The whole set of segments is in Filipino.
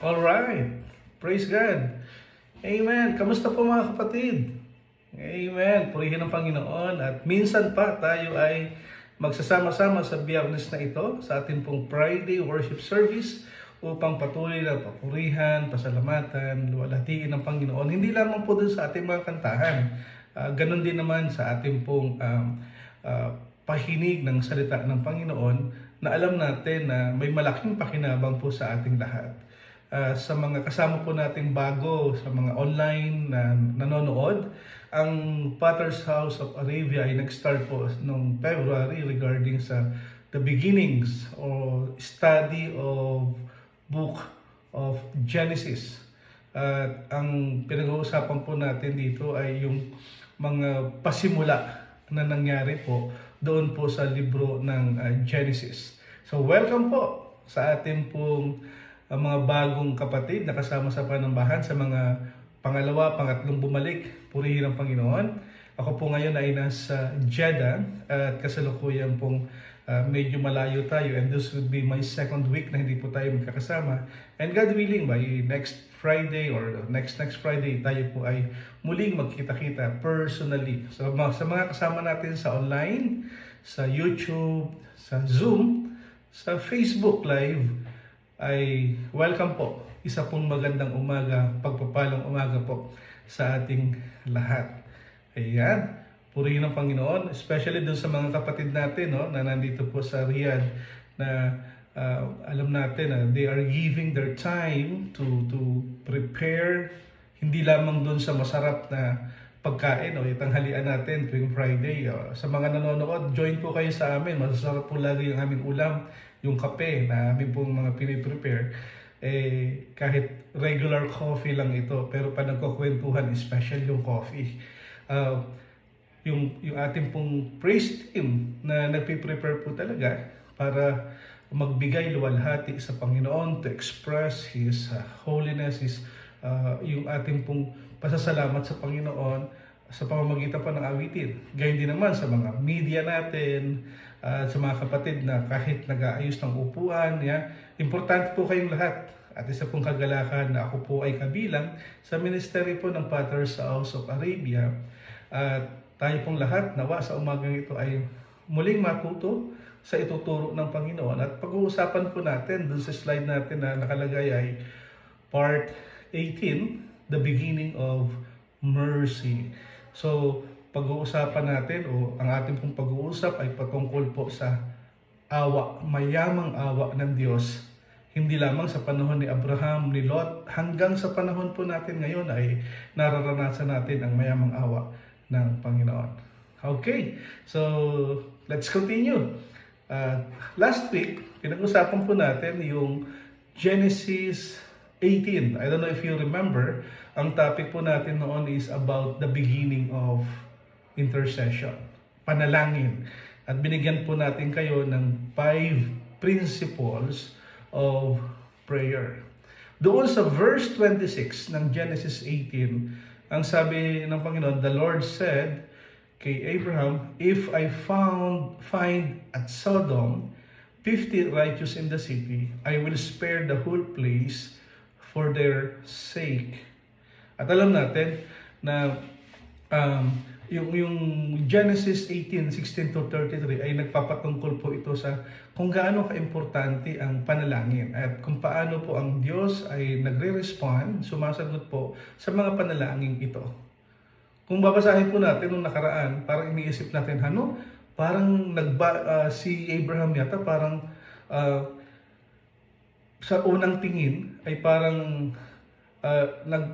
Alright. Praise God. Amen. Kamusta po mga kapatid? Amen. Purihin ang Panginoon. At minsan pa tayo ay magsasama-sama sa Biyernes na ito sa ating pong Friday worship service upang patuloy na papurihan, pasalamatan, luwalhatiin ng Panginoon. Hindi lamang po dun sa ating mga kantahan. Ganon din naman sa ating pong pahinig ng salita ng Panginoon na alam natin na may malaking pakinabang po sa ating lahat. Sa mga kasama po nating bago, sa mga online na nanonood, ang Potter's House of Arabia ay nag-start po noong February regarding sa the beginnings or study of book of Genesis. At ang pinag-uusapan po natin dito ay yung mga pasimula na nangyari po doon po sa libro ng Genesis. So welcome po sa ating pong mga bagong kapatid na kasama sa Panambahan, sa mga pangatlong bumalik, purihin ang Panginoon. Ako po ngayon ay nasa Jeddah at kasalukuyan pong medyo malayo tayo, and this would be my second week na hindi po tayo magkakasama. And God willing, by next Friday or next Friday, tayo po ay muling magkita-kita personally. So sa mga kasama natin sa online, sa YouTube, sa Zoom, sa Facebook Live, ay welcome po. Isa pong magandang umaga, pagpapalang umaga po sa ating lahat. Ayan, purihin ang Panginoon, especially dun sa mga kapatid natin na nandito po sa Riyadh na alam natin na they are giving their time to prepare, hindi lamang dun sa masarap na pagkain o itanghalian natin tuwing Friday. Sa mga nanonood, join po kayo sa amin. Masasarap po lagi yung aming ulam, yung kape na amin pong mga piniprepare. Kahit regular coffee lang ito, pero pa nagkukwentuhan, special yung coffee. Yung ating pong praise team na nagpiprepare po talaga para magbigay luwalhati sa Panginoon, to express His holiness, yung ating pong pasasalamat sa Panginoon sa pamamagitan pa ng awitin. Gayon din naman sa mga media natin, sa mga kapatid na kahit nag-aayos ng upuan, importante po kayong lahat. At isa pong kagalakan na ako po ay kabilang sa ministry po ng Potter's House of Arabia. At tayo pong lahat nawa sa umagang ito ay muling matuto sa ituturo ng Panginoon. At pag-uusapan po natin dun sa slide natin na nakalagay ay part 18, the beginning of mercy. So, pag-uusapan natin o ang ating pong pag-uusap ay patungkol po sa awa, mayamang awa ng Diyos. Hindi lamang sa panahon ni Abraham, ni Lot, hanggang sa panahon po natin ngayon ay nararanasan natin ang mayamang awa ng Panginoon. Okay, so let's continue. Last week, pinag-usapan po natin yung Genesis 18. I don't know if you remember, ang topic po natin noon is about the beginning of intercession, panalangin. At binigyan po natin kayo ng 5 principles of prayer. Doon sa verse 26 ng Genesis 18, ang sabi ng Panginoon, the Lord said kay Abraham, if I find at Sodom 50 righteous in the city, I will spare the whole place for their sake. At alam natin na yung Genesis 18:16-33 ay nagpapatungkol po ito sa kung gaano kaimportante ang panalangin at kung paano po ang Diyos ay nagre-respond, sumasagot po sa mga panalangin ito. Kung babasahin po natin nung nakaraan, parang iniisip natin, parang si Abraham yata parang sa unang tingin ay parang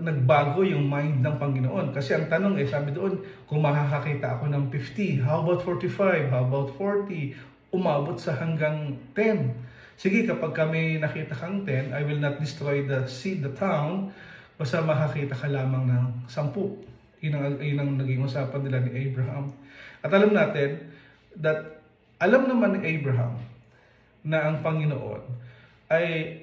nagbago yung mind ng Panginoon. Kasi ang tanong sabi doon, kung makakakita ako ng 50, how about 45, how about 40, umabot sa hanggang 10. Sige, kapag kami nakita kang 10, I will not destroy the town, basta makakita ka lamang ng 10. Yun ang naging usapan nila ni Abraham. At alam natin, alam naman ni Abraham na ang Panginoon ay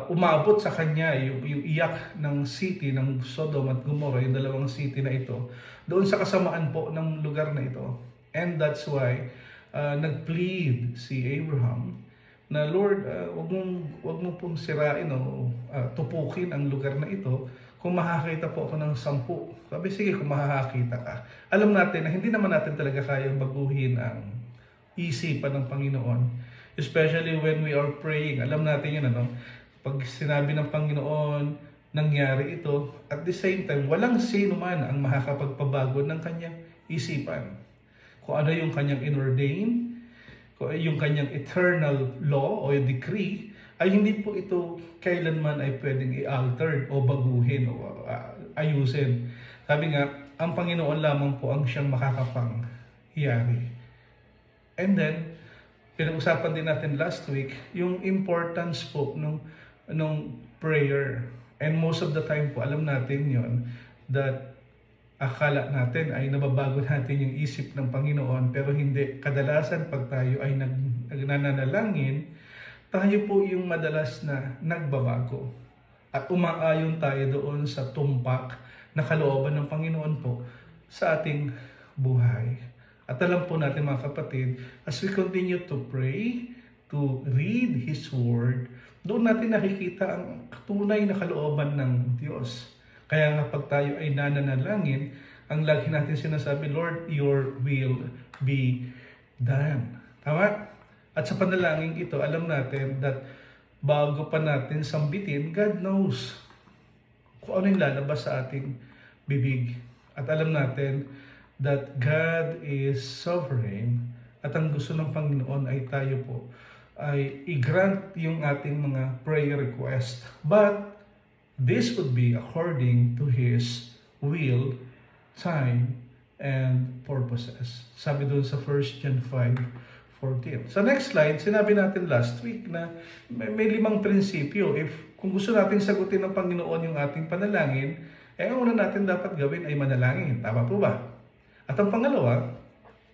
umabot sa kanya yung iyak ng city ng Sodom at Gomorrah, yung dalawang city na ito, doon sa kasamaan po ng lugar na ito. And that's why nag-plead si Abraham na Lord, wag mo pong sirain o tupukin ang lugar na ito kung makakita po ako ng 10. Sabi, sige, kung makakita ka. Alam natin na hindi naman natin talaga kayang baguhin ang isipan ng Panginoon. Especially when we are praying. Alam natin yun, ano? Pag sinabi ng Panginoon, nangyari ito, at the same time, walang sino man ang makakapagpabago ng kanyang isipan. Kung ano yung kanyang inordain, kung yung kanyang eternal law o decree, ay hindi po ito kailanman ay pwedeng i-alter o baguhin o ayusin. Sabi nga, ang Panginoon lamang po ang siyang makakapangyari. And then, pinag-usapan din natin last week, yung importance po nung prayer. And most of the time po, alam natin yon that akala natin ay nababago natin yung isip ng Panginoon, pero hindi. Kadalasan pag tayo ay nananalangin, tayo po yung madalas na nagbabago. At umaayon tayo doon sa tumpak na kalooban ng Panginoon po sa ating buhay. At alam po natin mga kapatid, as we continue to pray, to read His Word, doon natin nakikita ang tunay na kalooban ng Diyos. Kaya nga pag tayo ay nananalangin, ang lagi natin sinasabi, Lord, Your will be done. Tama? At sa panalangin ito, alam natin that bago pa natin sambitin, God knows kung ano yung lalabas sa ating bibig. At alam natin that God is sovereign at ang gusto ng Panginoon ay tayo po ay i-grant yung ating mga prayer request. But this would be according to His will, time, and purposes. Sabi doon sa 1 John 5:14. Sa next slide, sinabi natin last week na may 5 prinsipyo. Kung gusto natin sagutin ng Panginoon yung ating panalangin, ang una natin dapat gawin ay manalangin. Tama po ba? At ang pangalawa,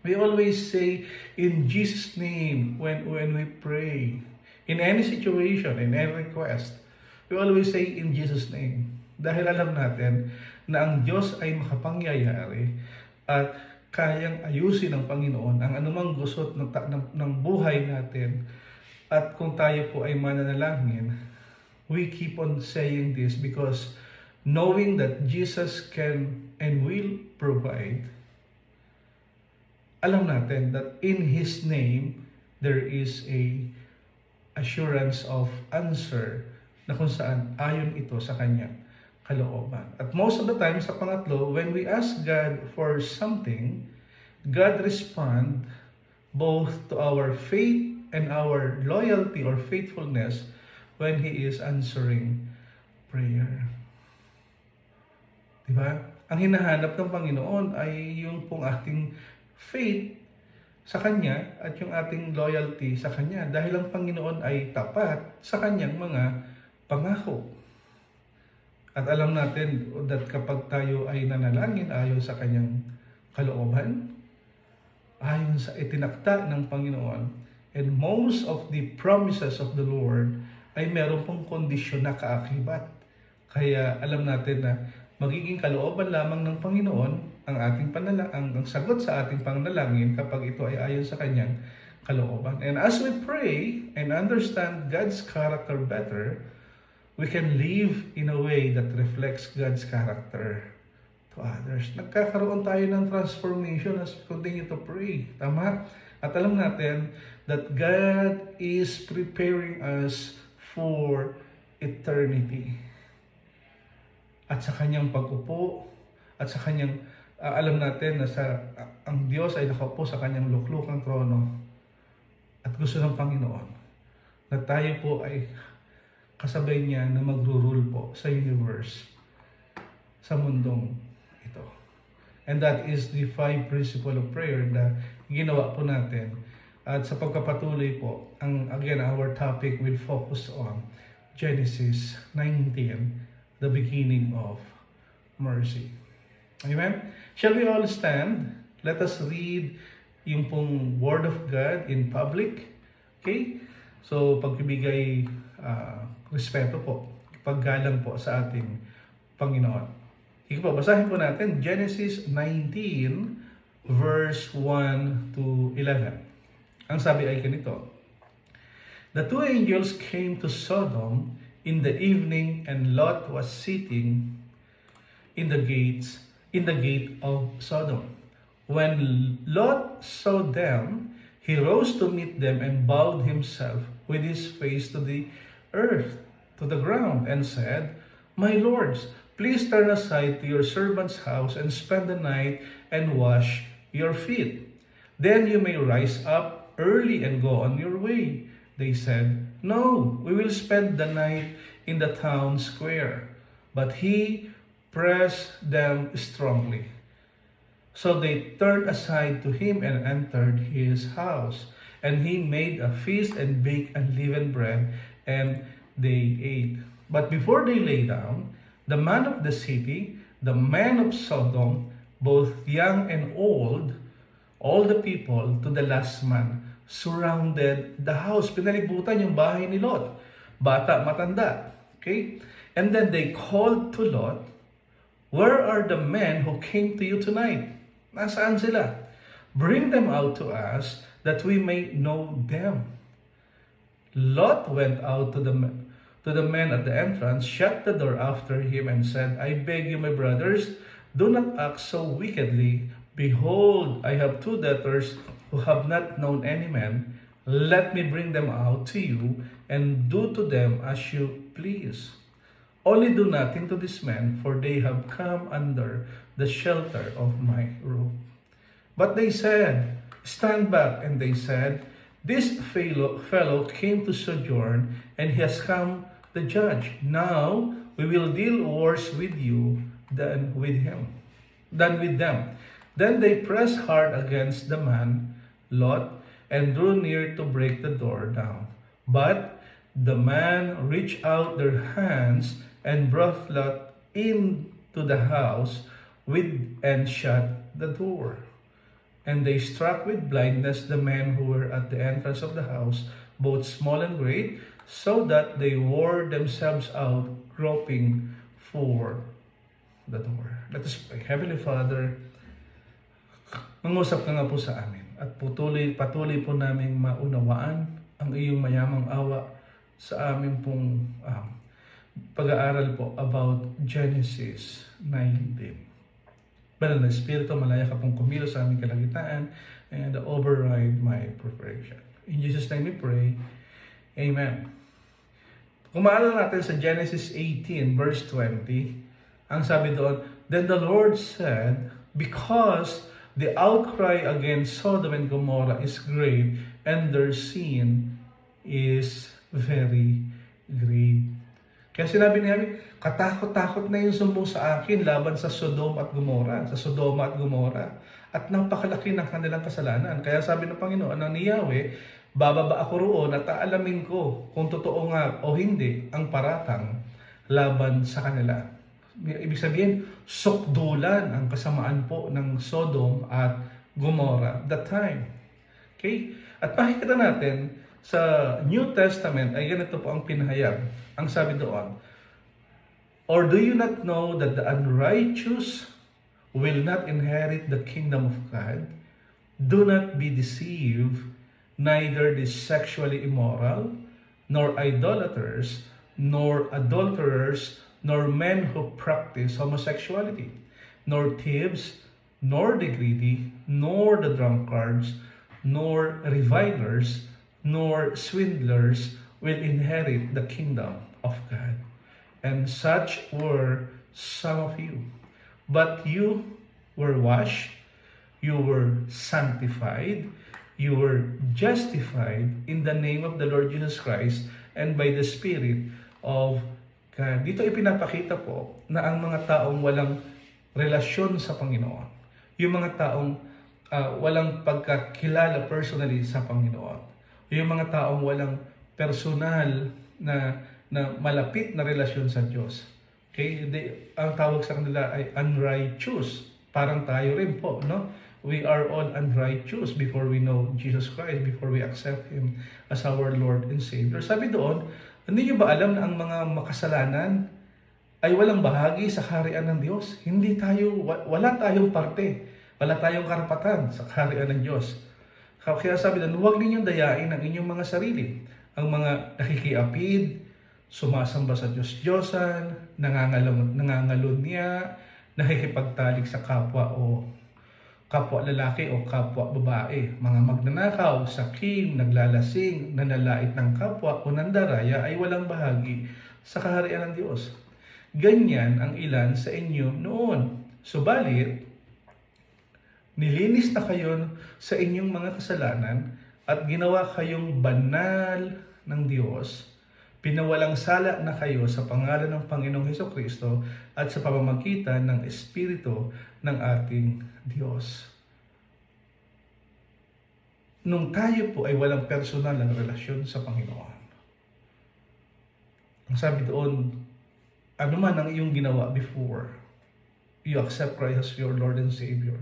we always say in Jesus' name when we pray. In any situation, in any request, we always say in Jesus' name. Dahil alam natin na ang Diyos ay makapangyayari at kayang ayusin ng Panginoon ang anumang gusot ng buhay natin. At kung tayo po ay mananalangin, we keep on saying this because knowing that Jesus can and will provide, alam natin that in His name, there is a assurance of answer na kung saan ayon ito sa kanyang kalooban. At most of the time, sa pangatlo, when we ask God for something, God respond both to our faith and our loyalty or faithfulness when He is answering prayer. Diba? Ang hinahanap ng Panginoon ay yung pong ating faith sa Kanya at yung ating loyalty sa Kanya dahil ang Panginoon ay tapat sa Kanyang mga pangako. At alam natin that kapag tayo ay nanalangin ayon sa Kanyang kalooban, ayon sa itinakda ng Panginoon, and most of the promises of the Lord ay meron pong kondisyon na kaakibat. Kaya alam natin na magiging kalooban lamang ng Panginoon ang ating ang sagot sa ating panalangin kapag ito ay ayon sa Kanyang kalooban. And as we pray and understand God's character better, we can live in a way that reflects God's character to others. Nagkakaroon tayo ng transformation as we continue to pray. Tama? At alam natin that God is preparing us for eternity. At sa Kanyang pag-upo, at sa Kanyang, alam natin na ang Diyos ay nakaupo sa Kanyang luklukang trono. At gusto ng Panginoon na tayo po ay kasabay niya na magro-rule po sa universe, sa mundong ito. And that is the 5 principle of prayer na ginawa po natin. At sa pagkapatuloy po, again, our topic will focus on Genesis 19, the beginning of mercy. Amen? Shall we all stand? Let us read yung pong Word of God in public. Okay? So, pagbibigay respeto po, paggalang po sa ating Panginoon. Sige po, basahin po natin Genesis 19 verse 1 to 11. Ang sabi ay ganito: The two angels came to Sodom in the evening, and Lot was sitting in the gate of Sodom. When Lot saw them, he rose to meet them and bowed himself with his face to the earth, to the ground, and said, "My lords, please turn aside to your servant's house and spend the night and wash your feet. Then you may rise up early and go on your way." They said, "No, we will spend the night in the town square." But he pressed them strongly. So they turned aside to him and entered his house. And he made a feast and baked unleavened bread, and they ate. But before they lay down, the man of the city, the men of Sodom, both young and old, all the people to the last man, surrounded the house. Pinalibutan yung bahay ni Lot. Bata, matanda. Okay? And then they called to Lot, "Where are the men who came to you tonight?" Nasaan sila? "Bring them out to us that we may know them." Lot went out to the men at the entrance, shut the door after him, and said, "I beg you, my brothers, do not act so wickedly. Behold, I have two daughters who have not known any man. Let me bring them out to you, and do to them as you please. Only do nothing to these men, for they have come under the shelter of my roof." But they said, "Stand back." And they said, "This fellow came to sojourn, and he has come the judge. Now we will deal worse with you than with them." Then they pressed hard against the man, Lot, and drew near to break the door down. But the man reached out their hands and brought Lot into the house and shut the door. And they struck with blindness the men who were at the entrance of the house, both small and great, so that they wore themselves out, groping for the door. Let us pray. Heavenly Father, mangusap ka nga po sa amin at patuloy po naming maunawaan ang iyong mayamang awa sa amin pong pag-aaral po about Genesis 19. Banal na Espiritu, malaya ka pong kumilos sa aming kalagitnaan and override my preparation. In Jesus' name we pray. Amen. Kung maalala natin sa Genesis 18 verse 20, ang sabi doon, "Then the Lord said, because the outcry against Sodom and Gomorrah is great, and their sin is very great." Kaya sinabi niya, katakot-takot na yung sumbong sa akin laban sa Sodoma at Gomorrah. At napakalaki ng kanilang kasalanan. Kaya sabi ng Panginoon, ni Yahweh, bababa ako roon at aalamin ko kung totoo nga o hindi ang paratang laban sa kanila. Ibig sabihin, sukdulan ang kasamaan po ng Sodom at Gomorrah that time. Okay? At makikita natin sa New Testament ay ganito po ang pinahayag. Ang sabi doon, "Or do you not know that the unrighteous will not inherit the kingdom of God? Do not be deceived, neither the sexually immoral, nor idolaters, nor adulterers, nor men who practice homosexuality, nor thieves, nor the greedy, nor the drunkards, nor revilers, nor swindlers will inherit the kingdom of God. And such were some of you. But you were washed, you were sanctified, you were justified in the name of the Lord Jesus Christ and by the Spirit of God." Dito ipinapakita po na ang mga taong walang relasyon sa Panginoon, yung mga taong walang pagkakilala personally sa Panginoon, yung mga taong walang personal na malapit na relasyon sa Diyos. Okay? Ang tawag sa kanila ay unrighteous. Parang tayo rin po, no? We are all unrighteous before we know Jesus Christ, before we accept Him as our Lord and Savior. Sabi doon, hindi nyo ba alam na ang mga makasalanan ay walang bahagi sa kaharian ng Diyos? Wala tayong parte, wala tayong karapatan sa kaharian ng Diyos. Kaya sabi doon, huwag ninyong dayain ang inyong mga sarili. ang mga nakikiapid, sumasamba sa Diyos-Diyosan, nangangalunya, nakikipagtalik sa kapwa o kapwa lalaki o kapwa babae, mga magnanakaw, sakim, naglalasing, nanalait ng kapwa o nandaraya ay walang bahagi sa kaharian ng Diyos. Ganyan ang ilan sa inyo noon. Subalit, nilinis na kayo sa inyong mga kasalanan at ginawa kayong banal ng Diyos. Pinawalang sala na kayo sa pangalan ng Panginoong Hesukristo at sa pamamagitan ng Espiritu ng ating Diyos. Nung tayo po ay walang personal na relasyon sa Panginoon, ang sabi doon, ano man ang iyong ginawa before you accept Christ as your Lord and Savior,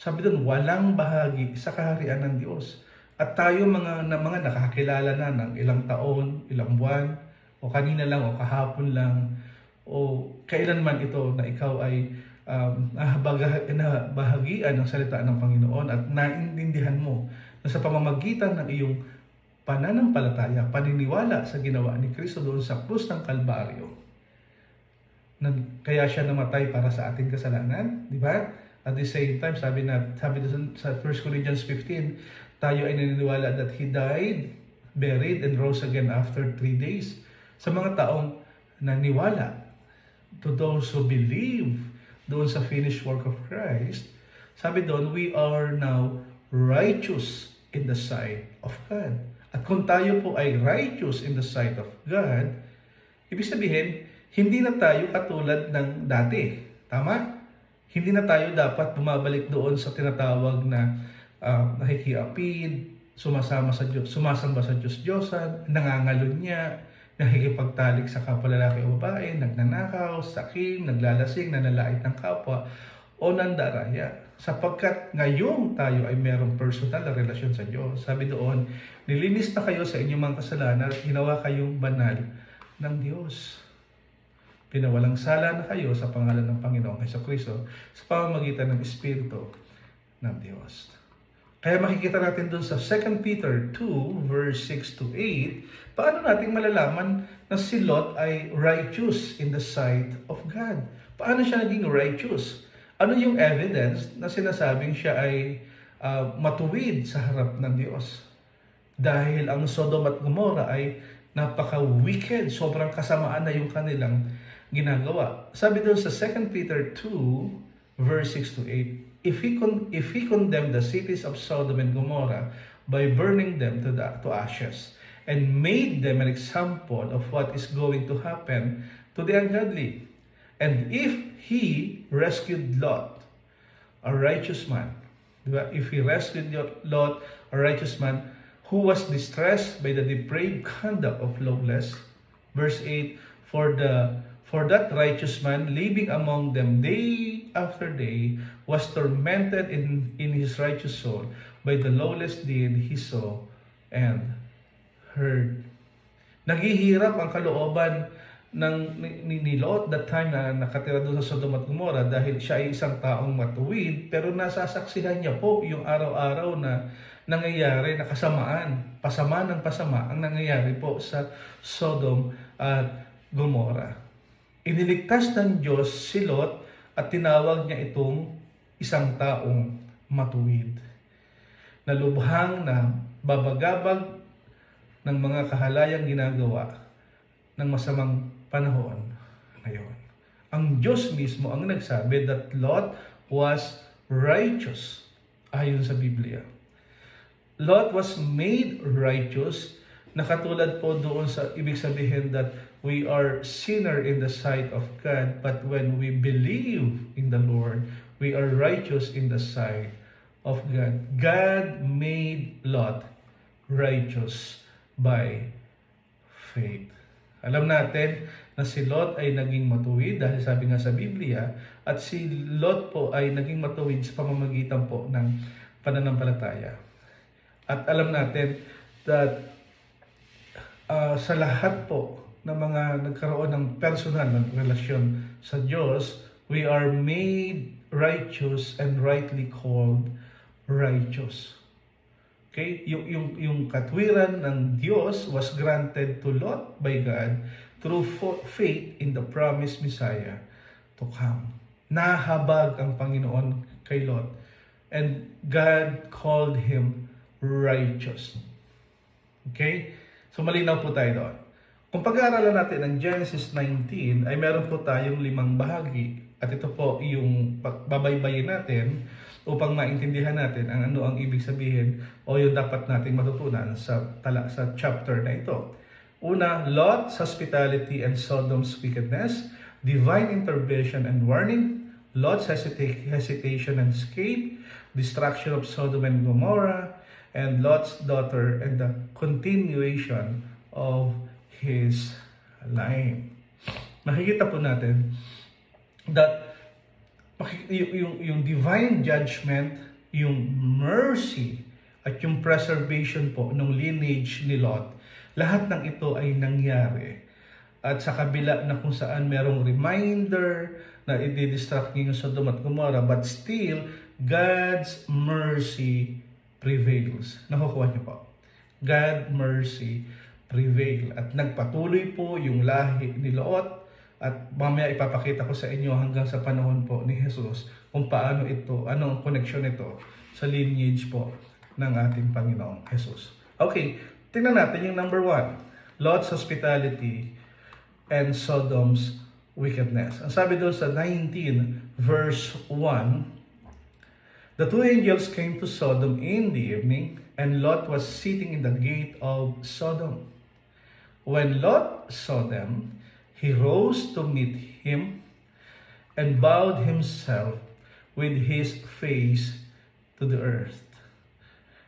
sabi doon, walang bahagi sa kaharian ng Diyos. At tayo mga nakakilala na ng ilang taon, ilang buwan, o kanina lang, o kahapon lang, o kailanman ito na ikaw ay nabahagian ng salita ng Panginoon at naintindihan mo na sa pamamagitan ng iyong pananampalataya, paniniwala sa ginawa ni Kristo doon sa krus ng Kalbaryo, kaya siya namatay para sa ating kasalanan, di ba? At the same time, sabi doon sa 1 Corinthians 15, tayo ay naniniwala that He died, buried, and rose again after 3 days. Sa mga taong naniwala, to those who believe doon sa finished work of Christ, sabi doon, we are now righteous in the sight of God. At kung tayo po ay righteous in the sight of God, ibig sabihin, hindi na tayo katulad ng dati. Tama? Hindi na tayo dapat bumabalik doon sa tinatawag na nakikiapid, sumasamba sa Diyos-Diyosan, nangangalunya, nakikipagtalik sa kapwa lalaki o babae, nagnanakaw, sakim, naglalasing, nanalait ng kapwa, o nandaraya. Sapagkat ngayong tayo ay mayroong personal na relasyon sa Diyos. Sabi doon, nilinis na kayo sa inyong mga kasalanan at ginawa kayong banal ng Diyos. Pinawalang sala na kayo sa pangalan ng Panginoong Hesukristo sa pamamagitan ng Espiritu ng Diyos. Kaya makikita natin doon sa 2 Peter 2 verse 6 to 8, paano natin malalaman na si Lot ay righteous in the sight of God? Paano siya naging righteous? Ano yung evidence na sinasabing siya ay matuwid sa harap ng Diyos? Dahil ang Sodom at Gomorrah ay napaka-wicked, sobrang kasamaan na yung kanilang ginagawa. Sabi doon sa 2 Peter 2 verse 6 to 8, If he condemned the cities of Sodom and Gomorrah by burning them to ashes and made them an example of what is going to happen to the ungodly, and if he rescued Lot, a righteous man, diba? If he rescued Lot, a righteous man, who was distressed by the depraved conduct of lawless, verse 8, For that righteous man, living among them day after day, was tormented in his righteous soul by the lawless deed he saw and heard. Naghihirap ang kalooban ni Lot that time na nakatira doon sa Sodom at Gomorrah dahil siya ay isang taong matuwid, pero nasasaksihan niya po yung araw-araw na nangyayari na kasamaan, pasama ng pasama ang nangyayari po sa Sodom at Gomorrah. Iniligtas ng Diyos si Lot at tinawag niya itong isang taong matuwid. Nalubhang na babagabag ng mga kahalayang ginagawa ng masamang panahon ngayon. Ang Diyos mismo ang nagsabi that Lot was righteous ayon sa Biblia. Lot was made righteous na katulad po doon sa ibig sabihin that we are sinner in the sight of God, but when we believe in the Lord, we are righteous in the sight of God. God made Lot righteous by faith. Alam natin na si Lot ay naging matuwid dahil sabi nga sa Biblia, at si Lot po ay naging matuwid sa pamamagitan po ng pananampalataya. At alam natin that sa lahat po ng mga nagkaroon ng personal na relasyon sa Diyos, we are made righteous and rightly called righteous. Okay? Yung katwiran ng Diyos was granted to Lot by God through faith in the promised Messiah to come. Nahabag ang Panginoon kay Lot, and God called him righteous. Okay? So malinaw po tayo doon. Kung pag-aaralan natin ang Genesis 19, ay meron po tayong 5 bahagi. At ito po yung babaybayin natin upang maintindihan natin ano ang ibig sabihin o yung dapat nating matutunan sa chapter na ito. Una, Lot's hospitality and Sodom's wickedness, divine intervention and warning, Lot's hesitation and escape, destruction of Sodom and Gomorrah, and Lot's daughter, and the continuation of his line. Makikita po natin that yung divine judgment, yung mercy, at yung preservation po ng lineage ni Lot, lahat ng ito ay nangyari. At sa kabila na kung saan merong reminder na i-distract niyo yung Sodom at Gomorrah, but still, God's mercy prevails. Nakukuha niyo po. God mercy prevail. At nagpatuloy po yung lahi ni Lot. At mamaya ipapakita ko sa inyo hanggang sa panahon po ni Jesus kung paano ito, anong connection ito sa lineage po ng ating Panginoong Jesus. Okay, tingnan natin yung number 1. Lot's hospitality and Sodom's wickedness. Ang sabi doon sa 19 verse 1, the 2 angels came to Sodom in the evening, and Lot was sitting in the gate of Sodom. When Lot saw them, he rose to meet him and bowed himself with his face to the earth.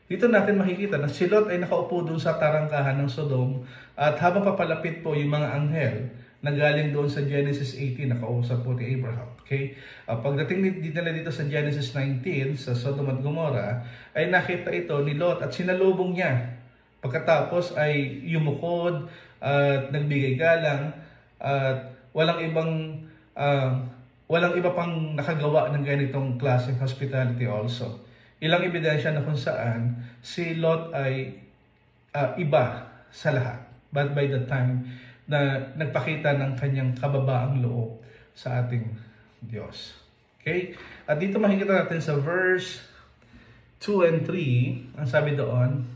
Dito natin makikita na si Lot ay nakaupo doon sa tarangkahan ng Sodom, at habang papalapit po yung mga anghel na galing doon sa Genesis 18, nakausap po ni Abraham. Okay? Pagdating dito sa Genesis 19, sa Sodom at Gomorrah, ay nakita ito ni Lot at sinalubong niya. Pagkatapos ay yumukod at nagbigay galang, at walang iba pang nakagawa ng ganitong klaseng hospitality also. Ilang ebidensya na kung saan si Lot ay iba sa lahat. But by the time na nagpakita ng kanyang kababaang loob sa ating Diyos. Okay? At dito makikita natin sa verse 2 and 3, ang sabi doon,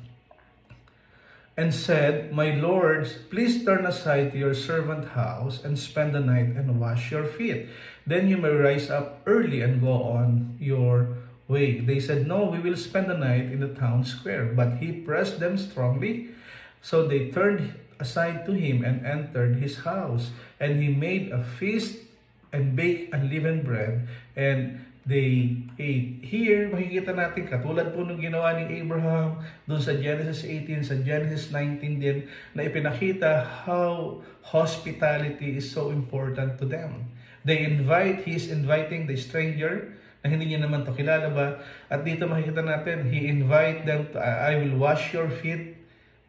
and said, my lords, please turn aside to your servant house and spend the night and wash your feet. Then you may rise up early and go on your way. They said, no, we will spend the night in the town square. But he pressed them strongly. So they turned aside to him and entered his house. And he made a feast and baked unleavened bread, and they ate. Here, makikita natin, katulad po nung ginawa ni Abraham, doon sa Genesis 18, sa Genesis 19 din, na ipinakita how hospitality is so important to them. He is inviting the stranger, na hindi niya naman to kilala ba, at dito makikita natin, he invite them to, I will wash your feet,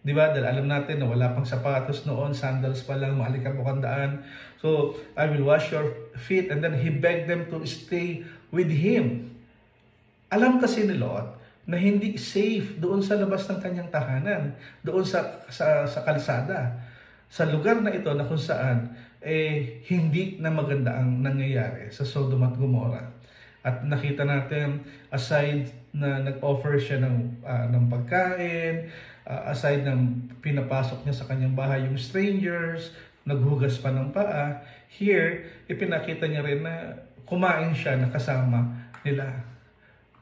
di ba? Dahil alam natin na wala pang sapatos noon, sandals pa lang, maalikabok ang daan. So, I will wash your feet, and then he begged them to stay with him. Alam kasi ni Lot na hindi safe doon sa labas ng kanyang tahanan, doon sa kalsada, sa lugar na ito na kung saan hindi na maganda ang nangyayari sa Sodom at Gomorrah. At nakita natin, aside na nag-offer siya ng pagkain, aside ng pinapasok niya sa kanyang bahay yung strangers, naghugas pa ng paa, here, ipinakita niya rin na kumain siya na kasama nila.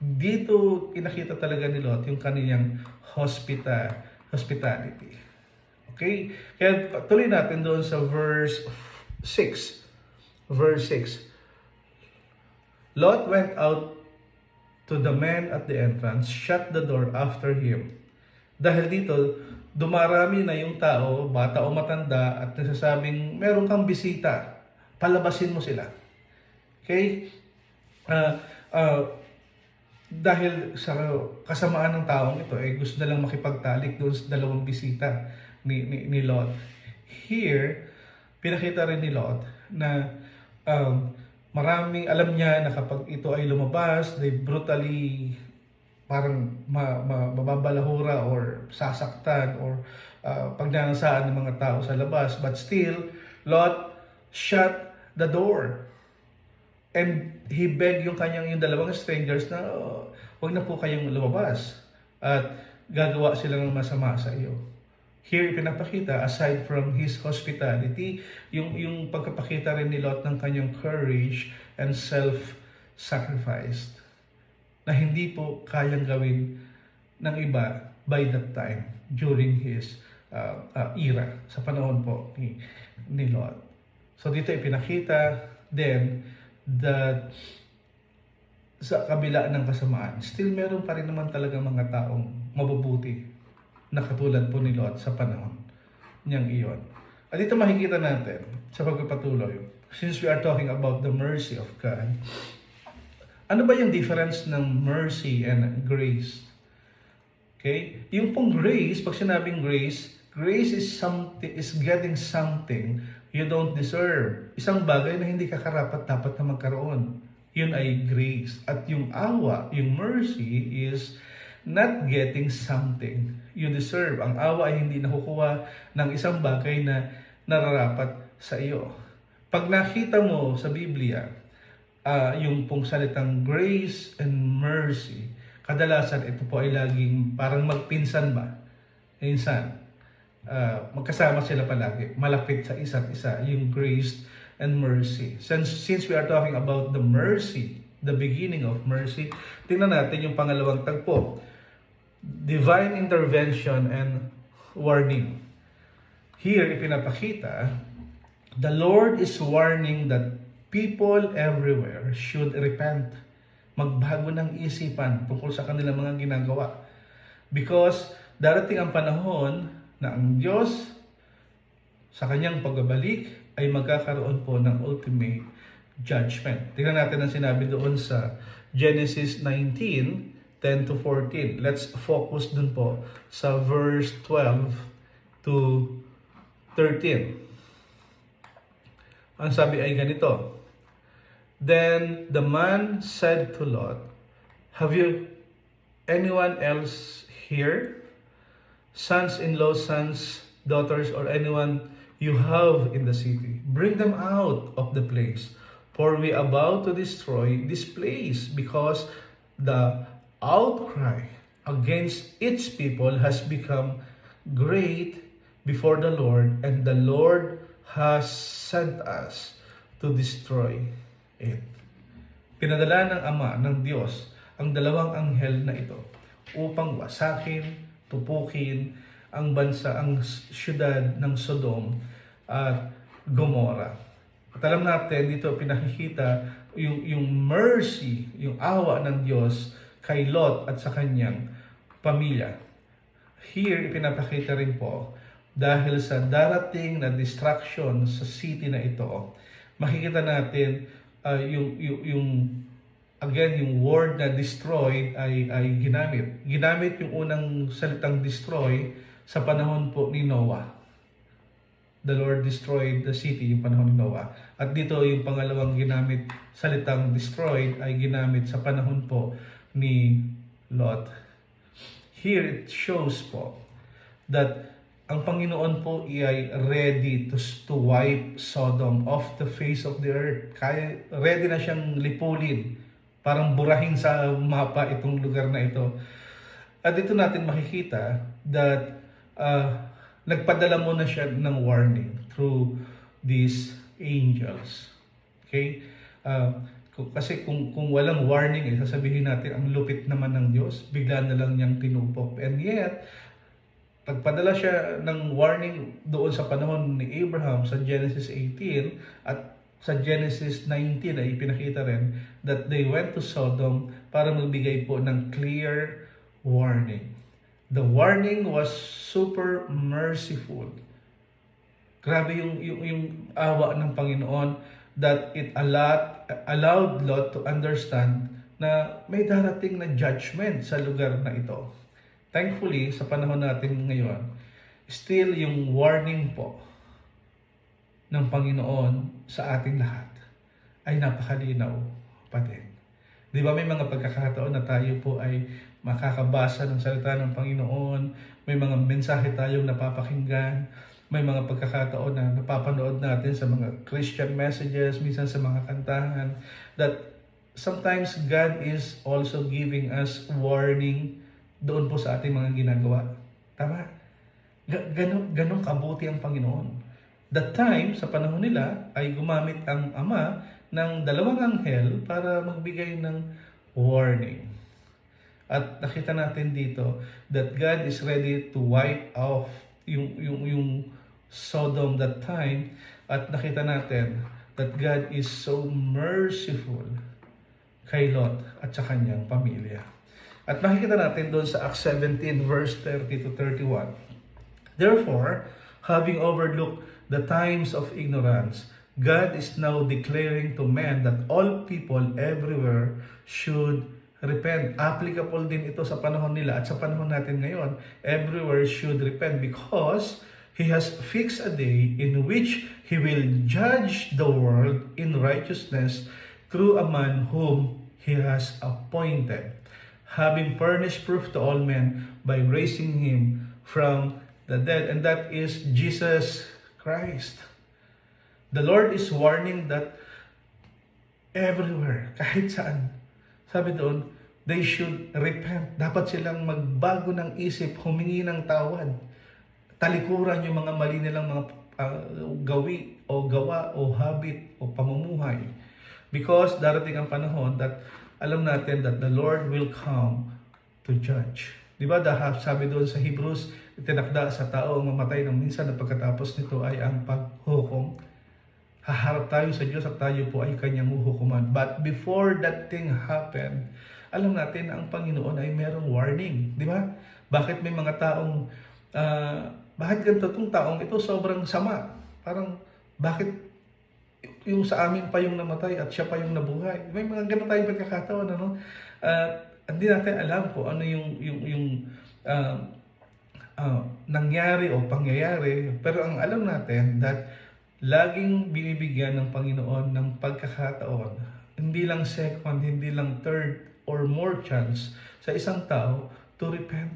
Dito, inakita talaga ni Lot yung kaniyang hospitality. Okay? Kaya tuloy natin doon sa verse 6. Verse 6. Lot went out to the men at the entrance, shut the door after him. Dahil dito, dumarami na yung tao, bata o matanda, at nasasabing, meron kang bisita, palabasin mo sila. Okay? Dahil sa kasamaan ng taong ito, gusto na lang makipagtalik doon sa dalawang bisita ni Lot. Here, pinakita rin ni Lot na maraming alam niya na kapag ito ay lumabas, they brutally parang mababalahura or sasaktan or pagnanasaan ng mga tao sa labas. But still, Lot shut the door. And he begged yung dalawang strangers na huwag na po kayong lumabas at gagawa sila ng masama sa iyo. Here, pinapakita, aside from his hospitality, yung pagkapakita rin ni Lot ng kanyang courage and self-sacrifice na hindi po kayang gawin ng iba by that time during his era, sa panahon po ni Lot. So dito ipinakita then that sa kabila ng kasamaan, still meron pa rin naman talaga mga taong mabubuti na katulad po ni Lot sa panahon niyang iyon. At dito makikita natin sa pagpapatuloy, since we are talking about the mercy of God, ano ba yung difference ng mercy and grace? Okay? Yung pong grace, pag sinabing grace is getting something you don't deserve. Isang bagay na hindi ka karapat-dapat na magkaroon. Yun ay grace. At yung awa, yung mercy is not getting something you deserve. Ang awa ay hindi nakukuha ng isang bagay na nararapat sa iyo. Pag nakita mo sa Biblia, yung pong salitang grace and mercy, kadalasan ito po ay laging parang magpinsan ba? Minsan, magkasama sila palagi, malapit sa isa't isa, yung grace and mercy. Since we are talking about the mercy, the beginning of mercy, tingnan natin yung pangalawang tagpo. Divine intervention and warning. Here, ipinapakita, the Lord is warning that people everywhere should repent. Magbago ng isipan tungkol sa kanilang mga ginagawa. Because darating ang panahon na ang Diyos sa kanyang pagbabalik ay magkakaroon po ng ultimate judgment. Tingnan natin ang sinabi doon sa Genesis 19:10 to 14. Let's focus dun po sa verse 12 to 13. Ang sabi ay ganito, Then the man said to Lot, Have you anyone else here? Sons-in-law, sons, daughters, or anyone you have in the city? Bring them out of the place, for we are about to destroy this place, because the outcry against its people has become great before the Lord, and the Lord has sent us to destroy it. Pinadala ng Ama, ng Diyos, ang dalawang anghel na ito upang wasakin, tupukin ang bansa, ang syudad ng Sodom at Gomora. At alam natin, dito pinakikita yung mercy, yung awa ng Diyos kay Lot at sa kanyang pamilya. Here, ipinapakita rin po, dahil sa darating na destruction sa city na ito, makikita natin yung word na destroyed ay ginamit. Ginamit yung unang salitang destroy sa panahon po ni Noah. The Lord destroyed the city, yung panahon ni Noah. At dito yung pangalawang ginamit, salitang destroyed, ay ginamit sa panahon po ni Lot. Here it shows po that ang Panginoon po ay ready to wipe Sodom off the face of the earth. Ready na siyang lipulin, parang burahin sa mapa itong lugar na ito. At dito natin makikita that nagpadala muna siya ng warning through these angels. Okay? Kasi kung walang warning, sasabihin natin, ang lupit naman ng Diyos, bigla na lang niyang tinupok. And yet, nagpadala siya ng warning doon sa panahon ni Abraham sa Genesis 18 at sa Genesis 19 ay ipinakita rin that they went to Sodom para magbigay po ng clear warning. The warning was super merciful. Grabe yung awa ng Panginoon that it allowed Lot to understand na may darating na judgment sa lugar na ito. Thankfully, sa panahon natin ngayon, still yung warning po ng Panginoon sa ating lahat ay napakalinaw pa din. Di ba may mga pagkakataon na tayo po ay makakabasa ng salita ng Panginoon, may mga mensahe tayong napapakinggan, may mga pagkakataon na napapanood natin sa mga Christian messages, minsan sa mga kantahan, that sometimes God is also giving us warning doon po sa ating mga ginagawa. Tama? Ganong kabuti ang Panginoon. That time, sa panahon nila, ay gumamit ang Ama ng dalawang anghel para magbigay ng warning. At nakita natin dito that God is ready to wipe off yung Sodom that time. At nakita natin that God is so merciful kay Lot at sa kanyang pamilya. At makikita natin doon sa Acts 17 verse 30 to 31. Therefore, having overlooked the times of ignorance, God is now declaring to men that all people everywhere should repent. Applicable din ito sa panahon nila at sa panahon natin ngayon. Everywhere should repent because He has fixed a day in which He will judge the world in righteousness through a man whom He has appointed, having furnished proof to all men by raising Him from the dead. And that is Jesus Christ. The Lord is warning that everywhere, kahit saan, sabi doon, they should repent. Dapat silang magbago ng isip, humingi ng tawad. Talikuran yung mga mali nilang mga gawi o gawa o habit o pamumuhay. Because darating ang panahon that alam natin that the Lord will come to judge. Di ba? Sabi doon sa Hebrews, itinakda sa tao ang mamatay ng minsan at pagkatapos nito ay ang paghukom. Haharap tayo sa Diyos at tayo po ay kanyang huhukuman. But before that thing happened, alam natin na ang Panginoon ay merong warning. Di ba? Bakit may mga taong, bakit ganito itong taong ito sobrang sama? Parang, bakit yung sa amin pa yung namatay at siya pa yung nabuhay? May mga ganito tayong pagkakataon, ano? Hindi natin alam kung ano yung nangyari o pangyayari. Pero ang alam natin that laging binibigyan ng Panginoon ng pagkakataon, hindi lang second, hindi lang third or more chance sa isang tao to repent.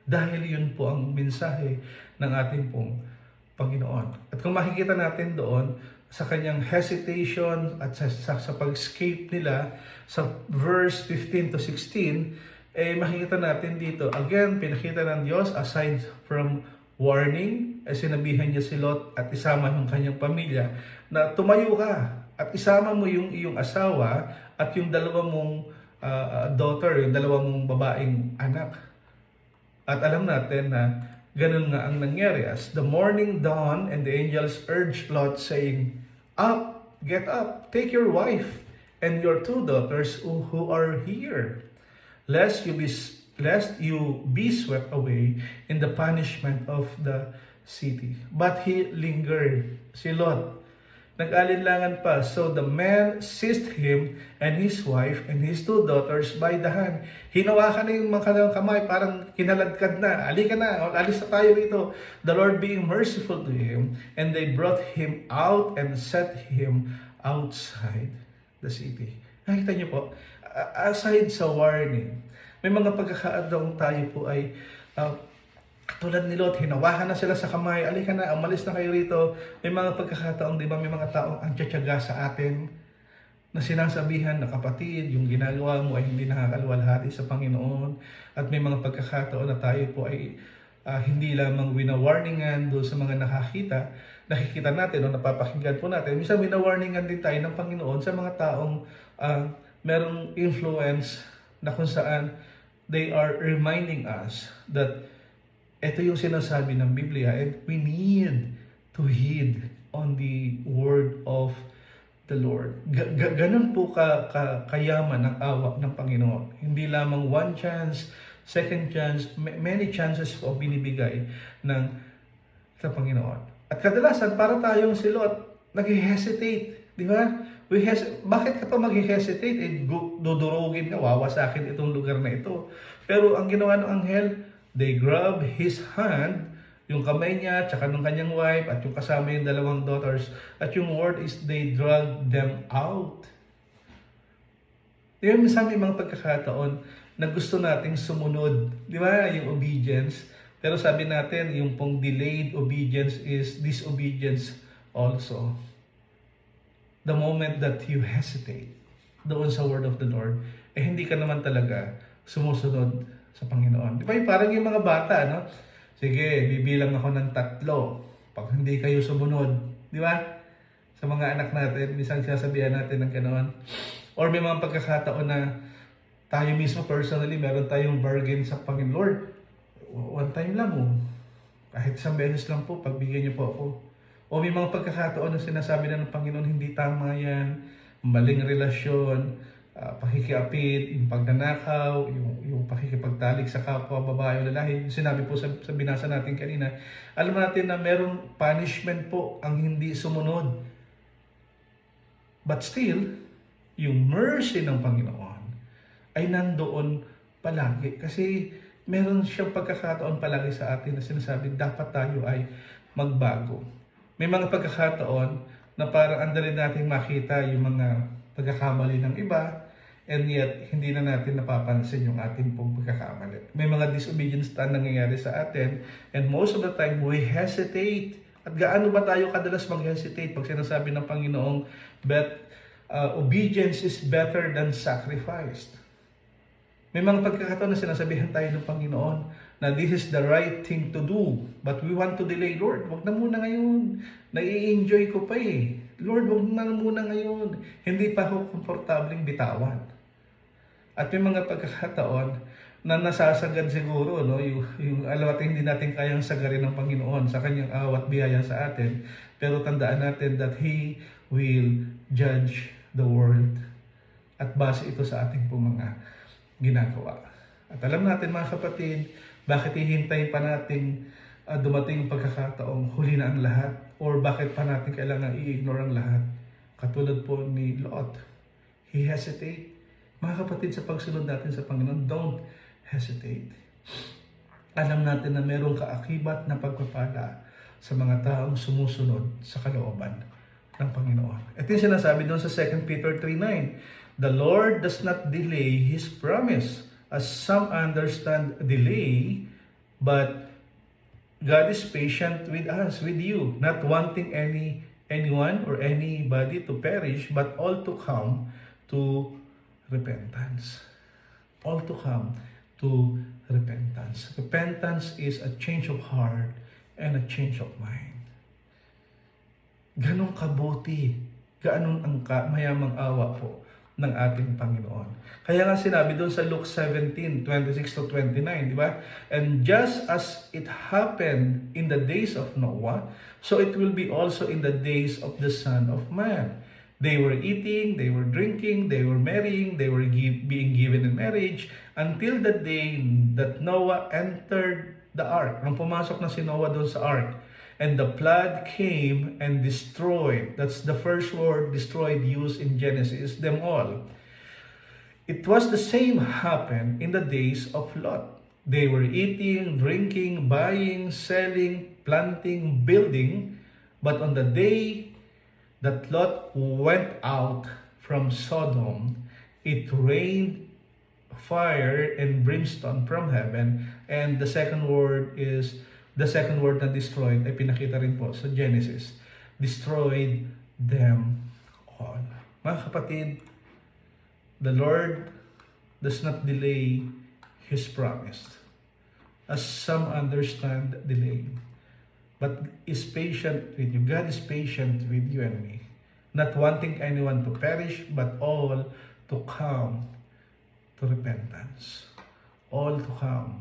Dahil yun po ang mensahe ng ating pong Panginoon. At kung makikita natin doon sa kanyang hesitation at sa pag-escape nila sa verse 15 to 16, makikita natin dito, again, pinakita ng Diyos aside from warning, sinabihan niya si Lot at isama yung kanyang pamilya na tumayo ka at isama mo yung iyong asawa at yung dalawa mong daughter, yung dalawa mong babaeng anak. At alam natin na ganun nga ang nangyari. As the morning dawned and the angels urged Lot saying, "Up, get up, take your wife and your 2 daughters who are here, lest you be swept away in the punishment of the city." But he lingered, si Lot. Nag-alinlangan pa. So the man seized him and his wife and his 2 daughters by the hand. Hinawakan na yung mga kanilang kamay, parang kinaladkad na. Alika na, alis na tayo rito. The Lord being merciful to him, and they brought him out and set him outside the city. Nakita niyo po, aside sa warning, may mga pagkakataon tayo po ay tulad ni Lot, hinawakan na sila sa kamay, alika na, umalis na kayo rito. May mga pagkakataon, di ba, may mga taong ang tiyatyaga sa atin na sinasabihan na kapatid, yung ginagawa mo ay hindi nakakaluwalhati sa Panginoon. At may mga pagkakataon na tayo po ay hindi lamang wina-warningan doon sa mga nakikita natin o napapakinggan po natin. Minsan wina-warningan din tayo ng Panginoon sa mga taong merong influence na kung saan they are reminding us that ito yung sinasabi ng Biblia and we need to heed on the word of the Lord. Ganun po kayaman ang awa ng Panginoon. Hindi lamang one chance, second chance, many chances po binibigay sa Panginoon. At kadalasan, para tayong si Lot, nag-hesitate. Di ba? Bakit ka pa mag-hesitate? Dudurugin ka, wawasakin itong lugar na ito. Pero ang ginawa ng anghel, they grab his hand, yung kamay niya, tsaka ng kanyang wife, at yung kasama yung 2 daughters. At yung word is, they drag them out. Di ba minsan may mga pagkakataon na gusto nating sumunod, di ba, yung obedience. Pero sabi natin, yung pong delayed obedience is disobedience also. The moment that you hesitate doon sa word of the Lord, hindi ka naman talaga sumusunod sa Panginoon. Di ba, parang yung mga bata, no? Sige, bibilang ako ng 3. Pag hindi kayo sumunod, di ba? Sa mga anak natin, minsan sinasabihan natin ng ganoon. Or may mga pagkakataon na tayo mismo personally, meron tayong bargain sa Panginoon. Lord, one time lang kahit isang beses lang po, pagbigyan niyo po ako. O may mga pagkakataon na sinasabi na ng Panginoon, hindi tama yan, maling relasyon, pakikiapid, yung pagnanakaw, yung pakikipagtalik sa kapwa, babae o lalaki. Sinabi po sa binasa natin kanina, alam natin na merong punishment po ang hindi sumunod. But still, yung mercy ng Panginoon ay nandoon palagi. Kasi meron siyang pagkakataon palagi sa atin na sinasabi, dapat tayo ay magbago. May mga pagkakataon na parang andali natin makita yung mga pagkakamali ng iba, and yet hindi na natin napapansin yung ating pong pagkakamali. May mga disobedience na nangyayari sa atin, and most of the time we hesitate. At gaano ba tayo kadalas mag-hesitate pag sinasabi ng Panginoong obedience is better than sacrifice? May mga pagkakataon na sinasabihan tayo ng Panginoon na this is the right thing to do, but we want to delay. Lord, wag na muna ngayon. Nai-enjoy ko pa eh. Lord, wag na muna ngayon. Hindi pa ako komportabling bitawan. At may mga pagkakataon na nasasagad siguro, no? yung alam natin hindi natin kayang sagarin ng Panginoon sa kanyang awat biyaya sa atin. Pero tandaan natin that He will judge the world. At base ito sa ating pong mga ginagawa. At alam natin mga kapatid, bakit hihintayin pa natin dumating ang pagkakataong huli na ang lahat? Or bakit pa natin kailangan i-ignore ang lahat? Katulad po ni Lot, he hesitate. Mga kapatid, sa pagsunod natin sa Panginoon, don't hesitate. Alam natin na merong kaakibat na pagpapala sa mga taong sumusunod sa kalooban ng Panginoon. Ito yung sinasabi doon sa 2 Peter 3:9. The Lord does not delay His promise, as some understand delay, but God is patient with us, with you, not wanting anyone or anybody to perish, but all to come to repentance. All to come to repentance. Repentance is a change of heart and a change of mind. Ganong kabuti, gaanong ang mayamang awa po ng ating Panginoon. Kaya nga sinabi doon sa Luke 17:26-29, di ba? And just as it happened in the days of Noah, so it will be also in the days of the Son of Man. They were eating, they were drinking, they were marrying, they were being given in marriage until the day that Noah entered the ark. Nung pumasok na si Noah doon sa ark, and the flood came and destroyed. That's the first word, destroyed, used in Genesis, them all. It was the same happened in the days of Lot. They were eating, drinking, buying, selling, planting, building. But on the day that Lot went out from Sodom, it rained fire and brimstone from heaven. And the second word na destroyed ay pinakita rin po sa Genesis. Destroyed them all. Mga kapatid, the Lord does not delay His promise, as some understand delay, but is patient with you. God is patient with you and me, not wanting anyone to perish, but all to come to repentance. All to come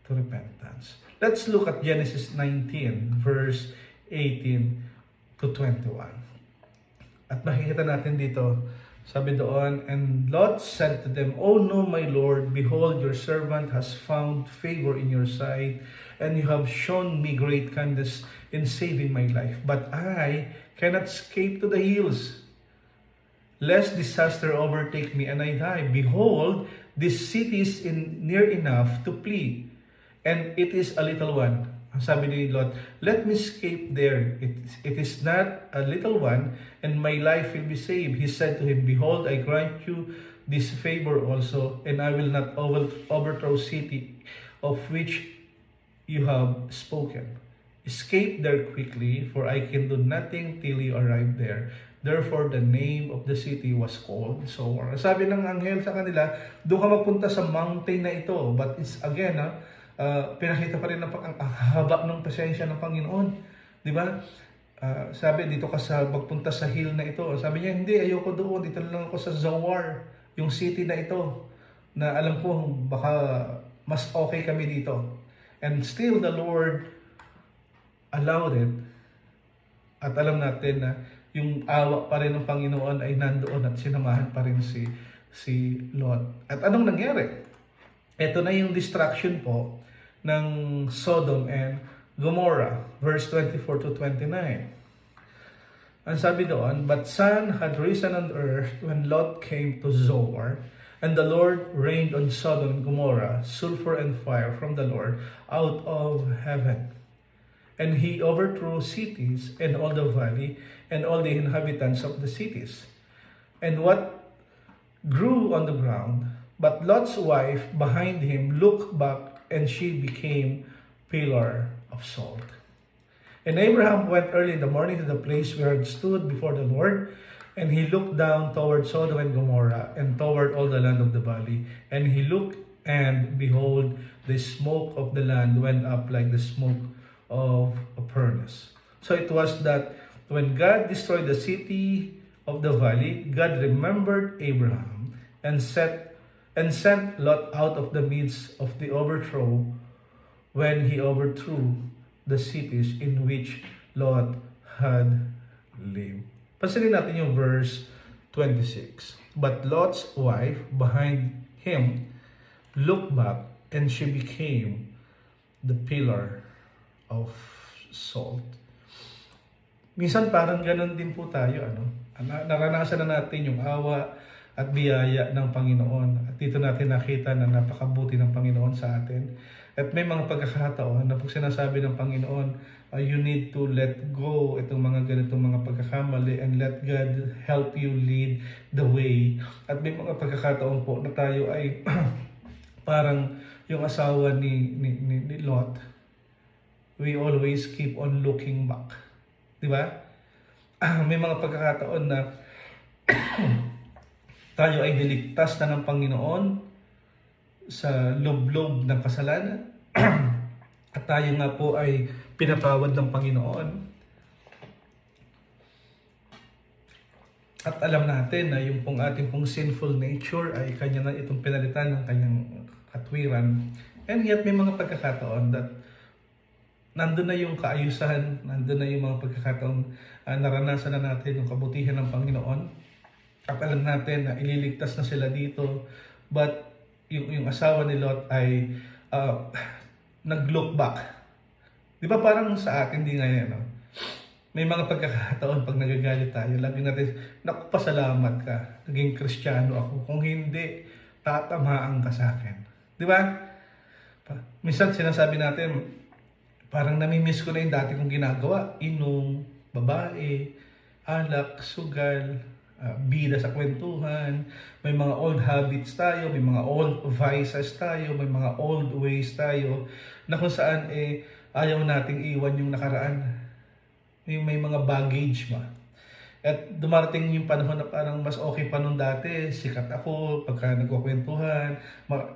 to repentance. Let's look at Genesis 19, verse 18 to 21. At makikita natin dito, sabi doon, and Lot said to them, "Oh no, my Lord, behold, your servant has found favor in your sight, and you have shown me great kindness in saving my life. But I cannot escape to the hills, lest disaster overtake me and I die. Behold, this city is near enough to flee, and it is a little one. Ang sabi ni Lot, let me escape there. It is not a little one, and my life will be saved. He said to him, behold, I grant you this favor also, and I will not overthrow city of which you have spoken. Escape there quickly, for I can do nothing till you arrive there. Therefore, the name of the city was called Zoar. Sabi ng anghel sa kanila, doon ka magpunta sa mountain na ito. But it's again, pinakita pa rin ang haba ng pasensya ng Panginoon. Di ba? Sabi, dito ka sa magpunta sa hill na ito. Sabi niya, hindi, ayoko doon. Dito lang ako sa Zoar, yung city na ito. Na alam ko, baka mas okay kami dito. And still, the Lord allowed it. At alam natin na yung awa pa rin ng Panginoon ay nandoon at sinamahan pa rin si Lot. At anong nangyari? Ito na yung destruction po ng Sodom and Gomorrah, verse 24 to 29. Ang sabi doon, but sun had risen on earth when Lot came to Zoar, and the Lord rained on Sodom and Gomorrah sulfur and fire from the Lord out of heaven. And he overthrew cities and all the valley and all the inhabitants of the cities. And what grew on the ground, but Lot's wife behind him looked back, and she became pillar of salt. And Abraham went early in the morning to the place where it stood before the Lord, and he looked down toward Sodom and Gomorrah, and toward all the land of the valley. And he looked, and behold, the smoke of the land went up like the smoke of a furnace. So it was that when God destroyed the city of the valley, God remembered Abraham and sent Lot out of the midst of the overthrow, when he overthrew the cities in which Lot had lived. Pansinin natin yung verse 26. But Lot's wife behind him looked back, and she became the pillar of salt. Minsan parang ganun din po tayo, naranasan na natin yung awa at biyaya ng Panginoon. At dito natin nakita na napakabuti ng Panginoon sa atin. At may mga pagkakataon na pag sinasabi ng Panginoon, you need to let go itong mga ganitong mga pagkakamali and let God help you lead the way. At may mga pagkakataon po na tayo ay parang yung asawa ni Lot. We always keep on looking back. Di ba? May mga pagkakataon na tayo ay niligtas na ng Panginoon sa loob-loob ng kasalanan. At tayo nga po ay pinatawad ng Panginoon. At alam natin na yung ating pong sinful nature ay kanya na itong pinalitan ng kanyang katwiran. And yet may mga pagkakataon that nandun na yung kaayusan, nandun na yung mga pagkakataon, naranasan na natin yung kabutihan ng Panginoon. At alam natin na ililigtas na sila dito. But yung asawa ni Lot ay nag-look back. Di ba parang sa atin di ngayon, may mga pagkakataon pag nagagalit tayo, lagi natin, naku, pasalamat ka, naging Kristiyano ako. Kung hindi, tatamaan ka sa akin. Di ba? Minsan sinasabi natin, parang namimiss ko na yung dati kong ginagawa. Inom, babae, alak, sugal, bida sa kwentuhan. May mga old habits tayo, may mga old vices tayo, may mga old ways tayo na kung saan ayaw nating iwan yung nakaraan. May mga baggage ba. At dumarating yung panahon na parang mas okay pa nung dati. Sikat ako pagka nagkukwentuhan,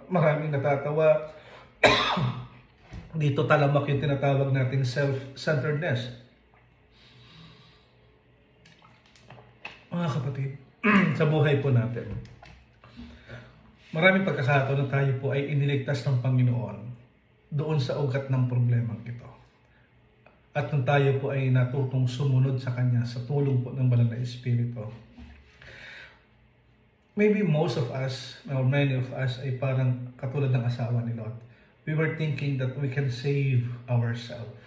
maraming natatawa. Dito talamak yung tinatawag nating self-centeredness. Mga kapatid, sa buhay po natin, maraming pagkakataon na tayo po ay iniligtas ng Panginoon doon sa ugat ng problemang ito. At nung tayo po ay natutong sumunod sa Kanya sa tulong po ng Banal na Espiritu, maybe most of us, or many of us, ay parang katulad ng asawa ni Lot. We were thinking that we can save ourselves.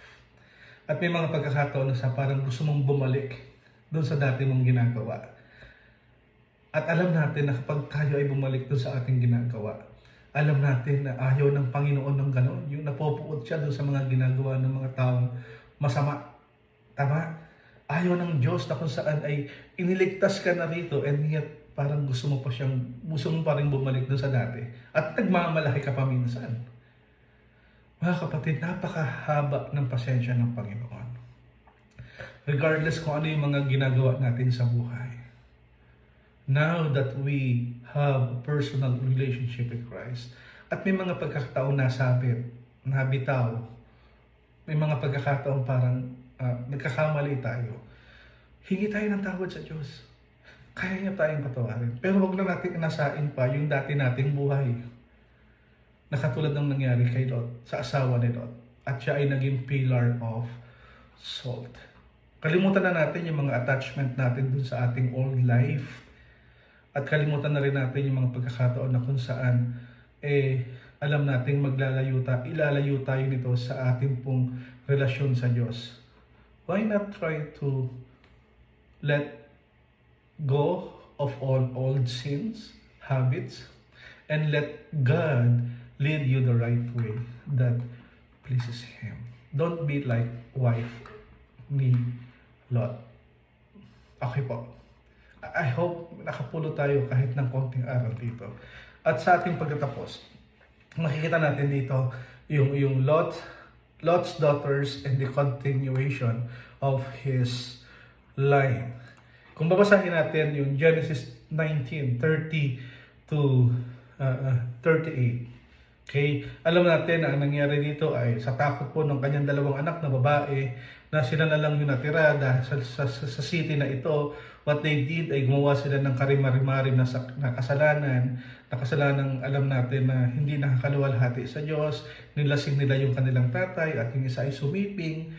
At may mga pagkakataon na sa parang gusto mong bumalik doon sa dati mong ginagawa. At alam natin na kapag tayo ay bumalik doon sa ating ginagawa, Alam natin na ayaw ng Panginoon ng gano'n. Yung napopuot siya doon sa mga ginagawa ng mga taong masama. Tama? Ayaw ng Diyos na kung saan ay iniligtas ka na rito and yet parang gusto mo pa rin bumalik doon sa dati. At nagmamalaki ka pa minsan. Mga kapatid, napakahaba ng pasensya ng Panginoon. Regardless kung ano yung mga ginagawa natin sa buhay. Now that we have a personal relationship with Christ, at may mga pagkakataon nasabit, nabitaw, may mga pagkakataon parang nagkakamali tayo, hingi tayo ng tawad sa Diyos. Kaya niya tayong patawarin. Pero wag na natin inasain pa yung dati nating buhay. Na katulad ng nangyari kay Lot, sa asawa ni Lot. At siya ay naging pillar of salt. Kalimutan na natin yung mga attachment natin dun sa ating old life. At kalimutan na rin natin yung mga pagkakataon na kung saan alam nating ilalayo tayo nito sa ating pong relasyon sa Diyos. Why not try to let go of all old sins, habits, and let God lead you the right way that pleases Him. Don't be like wife ni Lot. Okay po. I hope nakapulo tayo kahit ng konting aral dito. At sa ating pagtatapos, makikita natin dito yung Lot's daughters and the continuation of his line. Kung babasahin natin yung Genesis 19:30 to 38. Okay? Alam natin na ang nangyari dito ay sa takot po ng kanyang dalawang anak na babae na sila na lang yung natira sa city na ito. What they did ay gumawa sila ng karimari-marim na kasalanan. Na kasalanang alam natin na hindi nakakaluwalhati sa Diyos. Nilasing nila yung kanilang tatay at yung isa ay sumiping.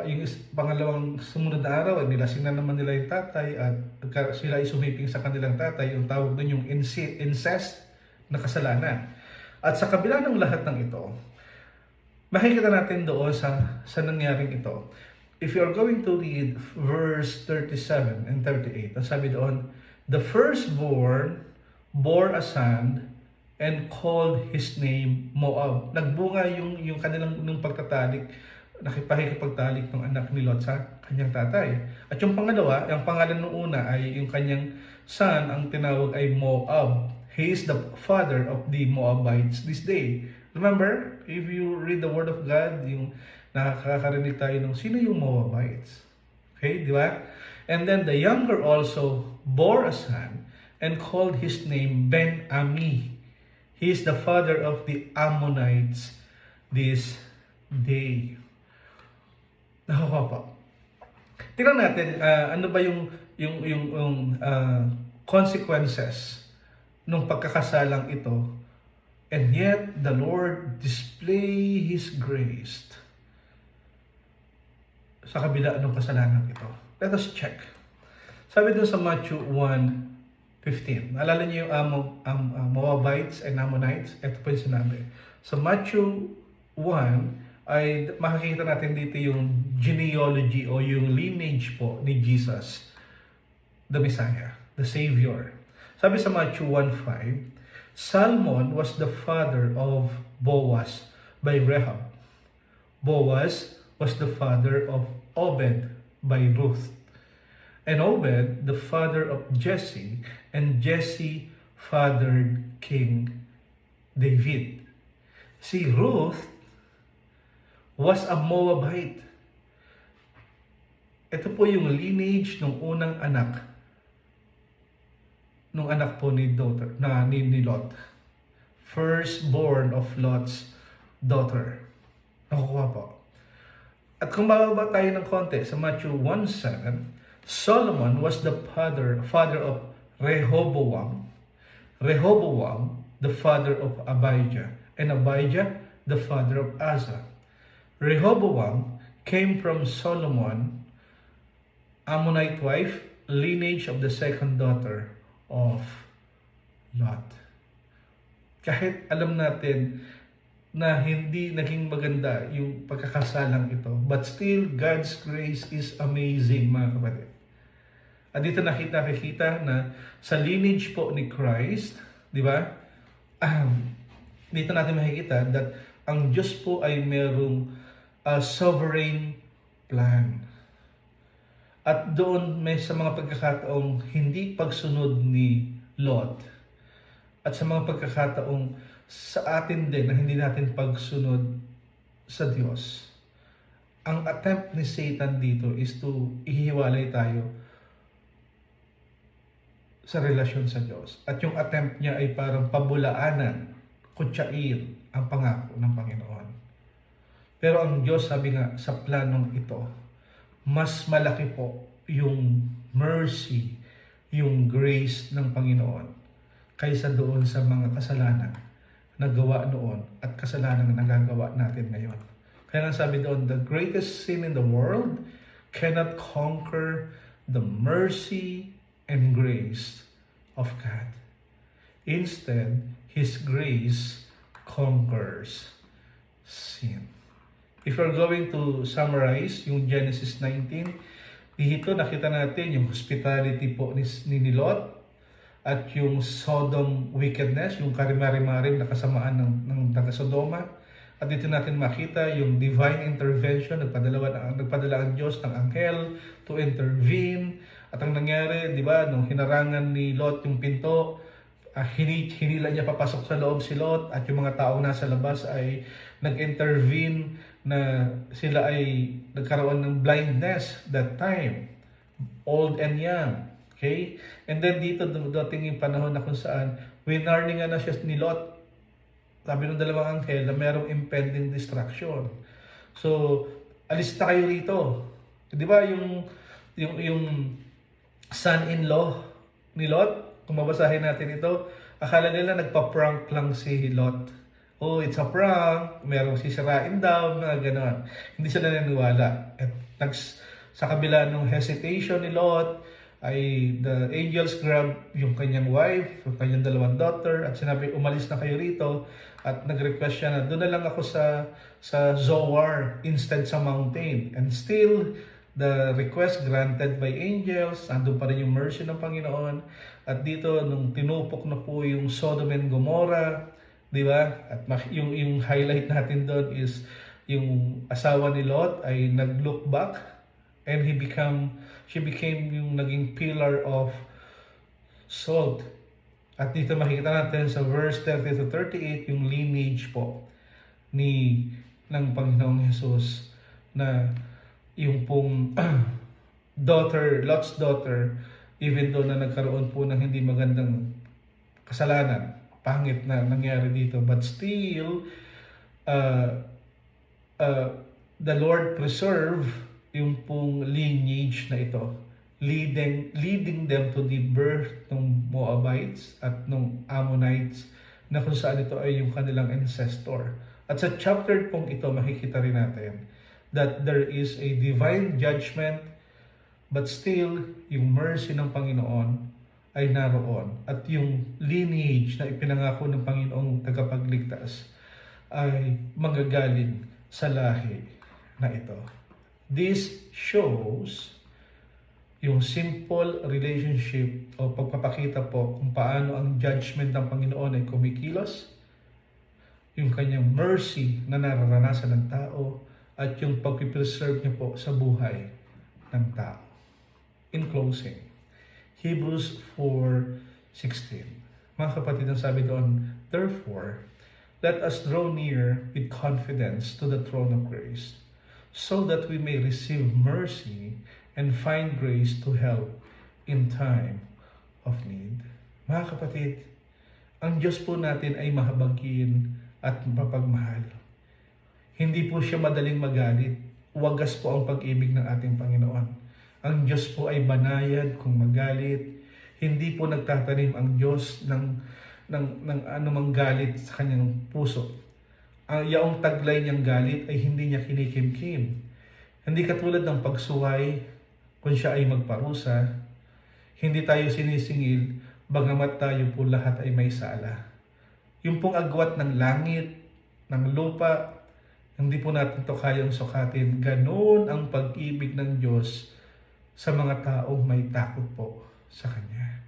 Yung pangalawang sumunod na araw, nilasing na naman nila yung tatay at sila ay sumiping sa kanilang tatay. Yung tawag doon yung incest na kasalanan. At sa kabila ng lahat ng ito, makikita natin doon sa nangyaring ito. If you are going to read verse 37 and 38, ang sabi doon, the firstborn bore a son and called his name Moab. Nagbunga yung kanilang nung pagtatalik, nakipagtalik ng anak ni Lot sa kanyang tatay. At yung pangalawa, yung pangalan ng una ay yung kanyang son, ang tinawag ay Moab. He is the father of the Moabites this day. Remember, if you read the Word of God, yung nakakarinig tayo ng sino yung Moabites. Okay, di ba? And then the younger also bore a son and called his name Ben-Ami. He is the father of the Ammonites this day. Nakakapa pa. Tingnan natin ano ba yung consequences nung pagkakasalang ito. And yet the Lord display His grace sa kabila ng kasalanan ito. Let us check. Sabi doon sa Matthew 1:15. Naalala niyo yung Moabites and Ammonites? Ito po yung sinabi. Sa Matthew 1 ay makikita natin dito yung genealogy o yung lineage po ni Jesus, the Messiah, the Savior. Sabi sa Matthew 1:5, Salmon was the father of Boaz by Rehab. Boaz was the father of Obed by Ruth. And Obed, the father of Jesse, and Jesse fathered King David. Si Ruth was a Moabite. Ito po yung lineage ng unang anak. Nung anak po ni Lot. Firstborn of Lot's daughter. Nakukuha po. At kung bababa tayo ng konti sa Matthew 1:7, Solomon was the father of Rehoboam. Rehoboam, the father of Abijah. And Abijah, the father of Asa. Rehoboam came from Solomon, Ammonite wife, lineage of the second daughter of Lot. Kahit alam natin na hindi naging maganda yung pagkakasalang ito, but still God's grace is amazing, mga kapatid. At dito nakikita na sa lineage po ni Christ, Di ba? Dito natin makikita that ang Diyos po ay merong sovereign plan. At doon may sa mga pagkakataong hindi pagsunod ni Lot at sa mga pagkakataong sa atin din na hindi natin pagsunod sa Diyos. Ang attempt ni Satan dito is to ihiwalay tayo sa relasyon sa Diyos. At yung attempt niya ay parang pabulaanan, kutsain ang pangako ng Panginoon. Pero ang Diyos, sabi nga sa planong ito, mas malaki po yung mercy, yung grace ng Panginoon kaysa doon sa mga kasalanan na gawa noon at kasalanan na nagagawa natin ngayon. Kaya nga sabi doon, the greatest sin in the world cannot conquer the mercy and grace of God. Instead, His grace conquers sin. If we're going to summarize yung Genesis 19, dito nakita natin yung hospitality po ni Lot at yung Sodom wickedness, yung karimari-marim na kasamaan ng taga-Sodoma. At dito natin makita yung divine intervention, nagpadala ang Diyos ng anghel to intervene. At ang nangyari, di ba, nung hinarangan ni Lot yung pinto, hinila niya papasok sa loob si Lot at yung mga taong nasa labas ay nag-intervene na sila ay nagkaroon ng blindness that time, old and young. Okay? And then dito dating yung panahon na kung saan winarningan na siya ni Lot, sabi ng dalawang anghel na merong impending destruction. So, alis na kayo rito. Di ba yung son-in-law ni Lot, kung mabasahin natin ito, akala nila nagpa-prank lang si Lot. Oh, it's a prank, merong sisirain daw, mga ganon. Hindi sila naniniwala. At sa kabila ng hesitation ni Lot, ay the angels grabbed yung kanyang wife, yung kanyang dalawang daughter, at sinabi, umalis na kayo rito. At nag-request siya na, doon na lang ako sa Zoar instead sa mountain. And still, the request granted by angels, andun pa rin yung mercy ng Panginoon. At dito, nung tinupok na po yung Sodom and Gomorrah, di ba? At yung highlight natin doon is yung asawa ni Lot ay nag-look back and she became yung naging pillar of salt. At dito makikita natin sa verse 30 to 38 yung lineage po ng Panginoong Jesus na yung pong Lot's daughter, even though na nagkaroon po ng hindi magandang kasalanan, pangit na nangyari dito, but still the Lord preserve yung pong lineage na ito, leading them to the birth ng Moabites at ng Ammonites, na kung saan ito ay yung kanilang ancestor. At sa chapter pong ito makikita rin natin that there is a divine judgment, but still yung mercy ng Panginoon ay naroon, at yung lineage na ipinangako ng Panginoong tagapagligtas ay manggagaling sa lahi na ito. This shows yung simple relationship o pagpapakita po kung paano ang judgment ng Panginoon ay kumikilos, yung kanyang mercy na nararanasan ng tao, at yung pag-preserve niya po sa buhay ng tao. In closing, Hebrews 4:16. Mga kapatid, ang sabi doon, therefore, let us draw near with confidence to the throne of grace, so that we may receive mercy and find grace to help in time of need. Mga kapatid, ang Diyos po natin ay mahabagin at mapagmahal. Hindi po siya madaling magalit. Wagas po ang pag-ibig ng ating Panginoon. Ang Diyos po ay banayad kung magalit. Hindi po nagtatanim ang Diyos ng anumang galit sa kanyang puso. Ang yaong taglay niyang galit ay hindi niya kinikimkim. Hindi katulad ng pagsuway kung siya ay magparusa. Hindi tayo sinisingil, bagamat tayo po lahat ay may sala. Yung pong agwat ng langit, ng lupa, hindi po natin to kayang sukatin. Ganoon ang pag-ibig ng Diyos sa mga taong may takot po sa Kanya.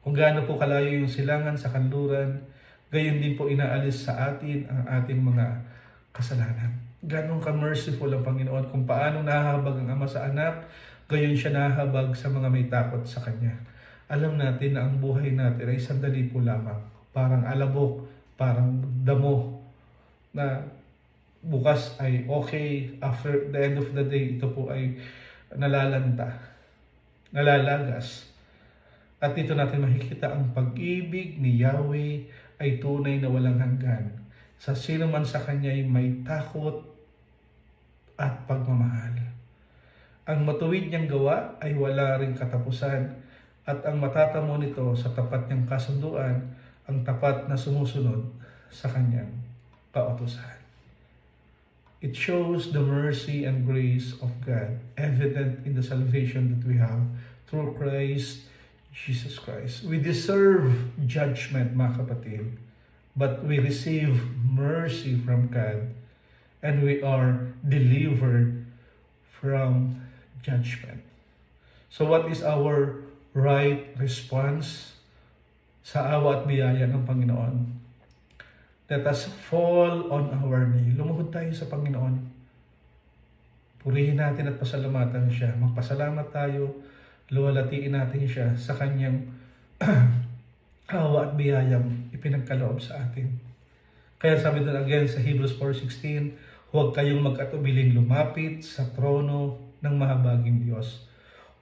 Kung gaano po kalayo yung silangan sa kanluran, gayon din po inaalis sa atin ang ating mga kasalanan. Ganon ka-merciful ang Panginoon kung paano nahahabag ang Ama sa anak, gayon siya nahahabag sa mga may takot sa Kanya. Alam natin na ang buhay natin ay sandali po lamang. Parang alabok, parang damo na bukas ay okay, after the end of the day, ito po ay nalalanta, nalalagas. At dito natin makikita ang pag-ibig ni Yahweh ay tunay na walang hanggan. Sa sino man sa Kanya ay may takot at pagmamahal. Ang matuwid niyang gawa ay wala ring katapusan at ang matatamo nito sa tapat niyang kasunduan, ang tapat na sumusunod sa Kanyang kautusan. It shows the mercy and grace of God evident in the salvation that we have through Christ Jesus Christ. We deserve judgment, mga kapatid, but we receive mercy from God and we are delivered from judgment. So what is our right response sa awa at biyaya ng Panginoon? Let us fall on our knee. Lumuhod tayo sa Panginoon. Purihin natin at pasalamatan siya. Magpasalamat tayo. Luwalatiin natin siya sa kanyang awa at biyayang ipinagkaloob sa atin. Kaya sabi doon again sa Hebrews 4:16, huwag kayong magkatubiling lumapit sa trono ng mahabaging Diyos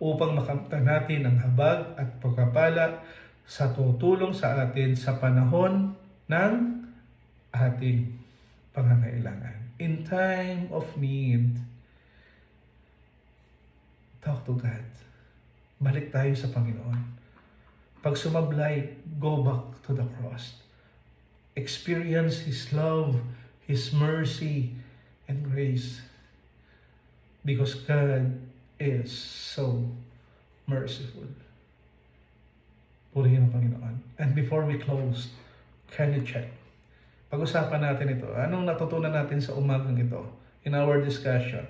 upang makamtan natin ang habag at pagkapala sa tutulong sa atin sa panahon ng ating pangangailangan. In time of need, talk to God. Balik tayo sa Panginoon. Pag sumablay, go back to the cross. Experience His love, His mercy, and grace. Because God is so merciful. Purihin ang Panginoon. And before we close, kindly check. Pag-usapan natin ito. Anong natutunan natin sa umagang ito? In our discussion.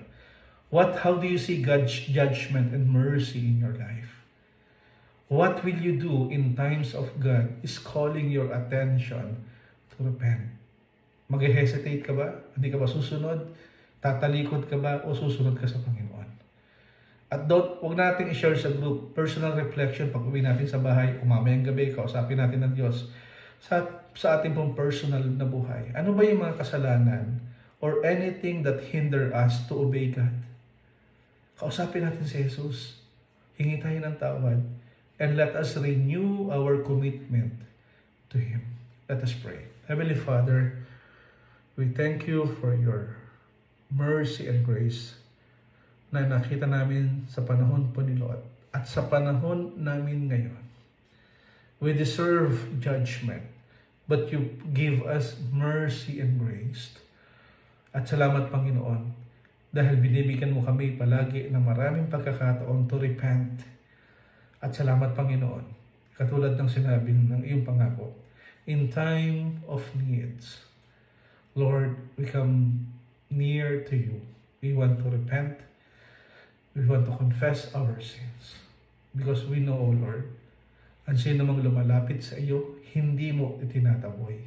How do you see God's judgment and mercy in your life? What will you do in times of God is calling your attention to repent? Mag-hesitate ka ba? Hindi ka ba susunod? Tatalikod ka ba o susunod ka sa Panginoon? At huwag natin i-share sa group, personal reflection pag uwi natin sa bahay, umamayang gabi, kausapin natin ng Diyos sa ating pong personal na buhay. Ano ba yung mga kasalanan or anything that hinder us to obey God? Kausapin natin si Jesus. Hingi tayo ng tawad. And let us renew our commitment to Him. Let us pray. Heavenly Father, we thank you for your mercy and grace na nakita namin sa panahon po ni Lot at sa panahon namin ngayon. We deserve judgment, but you give us mercy and grace. At salamat, Panginoon, dahil binibigyan mo kami palagi ng maraming pagkakataon to repent. At salamat, Panginoon, katulad ng sinabi ng iyong pangako, in time of needs, Lord, we come near to you. We want to repent. We want to confess our sins. Because we know, O Lord, ang sino mang lumalapit sa iyo, hindi mo itinataboy.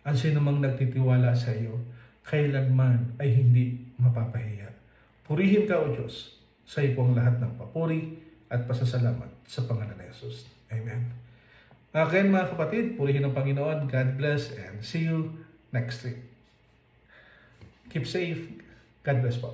Ang sino mang nagtitiwala sa iyo, kailanman ay hindi mapapahiya. Purihin ka, O Diyos, sa iyo po ang lahat ng papuri at pasasalamat sa pangalan ni Jesus. Amen. Again, mga kapatid, purihin ang Panginoon. God bless and see you next week. Keep safe. God bless po.